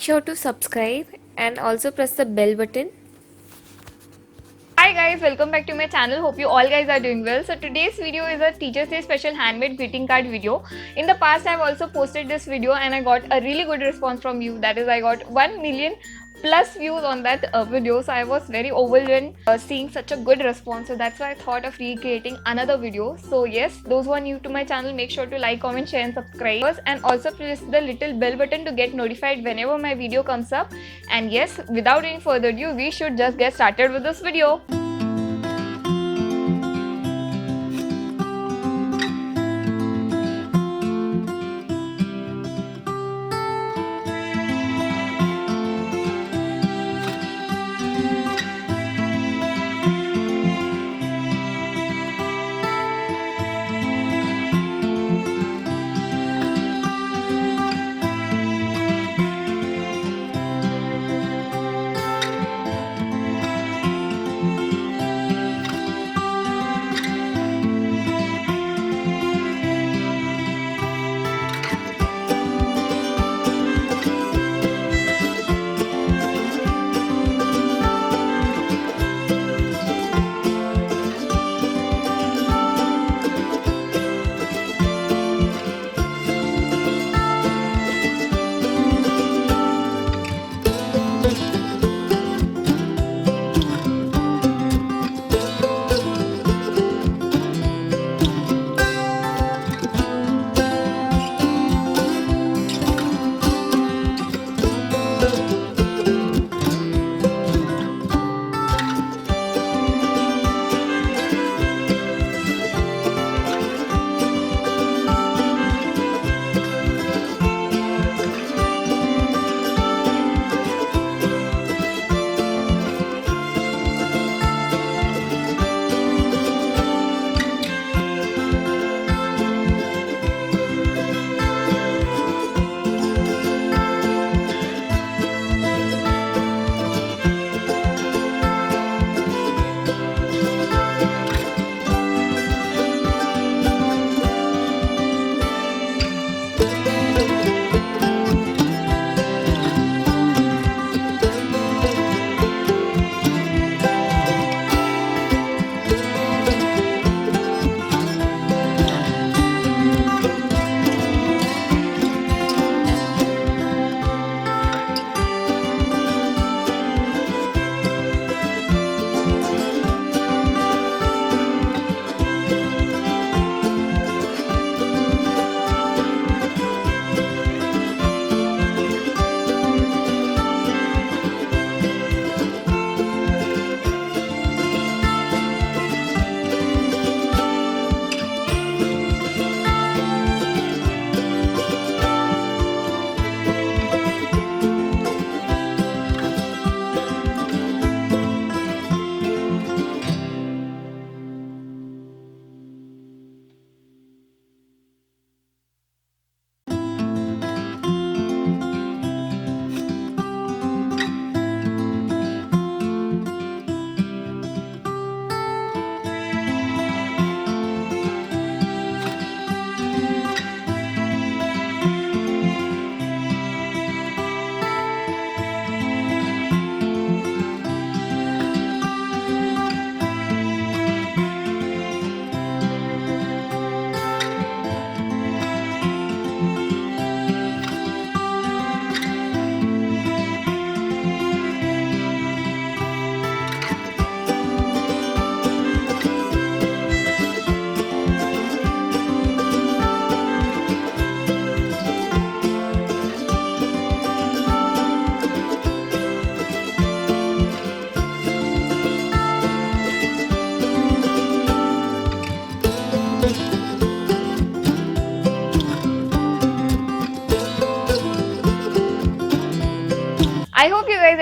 sure to subscribe and also press the bell button. Hi guys, welcome back to my channel. Hope you all guys are doing well. So today's video is a Teachers Day special handmade greeting card video. In the past I've also posted this video and I got a really good response from you. That is, I got 1 million plus views on that video. So I was very overwhelmed seeing such a good response. So that's why I thought of recreating another video. So yes, those who are new to my channel, make sure to like, comment, share and subscribe. And also press the little bell button to get notified whenever my video comes up. And yes, without any further ado, we should just get started with this video.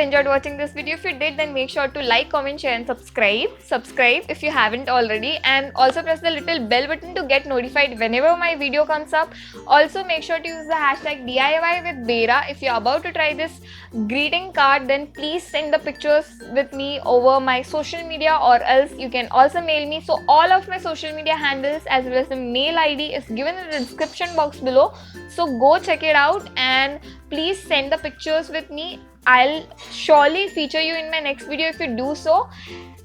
enjoyed watching this video. If you did, then make sure to like, comment, share and subscribe if you haven't already, and also press the little bell button to get notified whenever my video comes up. Also make sure to use the hashtag DIY with Bera. If you're about to try this greeting card, then please send the pictures with me over my social media, or else you can also mail me. So all of my social media handles as well as the mail ID is given in the description box below, so go check it out and please send the pictures with me. I'll surely feature you in my next video if you do so.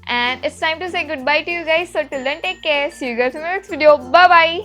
And it's time to say goodbye to you guys, so till then take care, see you guys in my next video. Bye bye.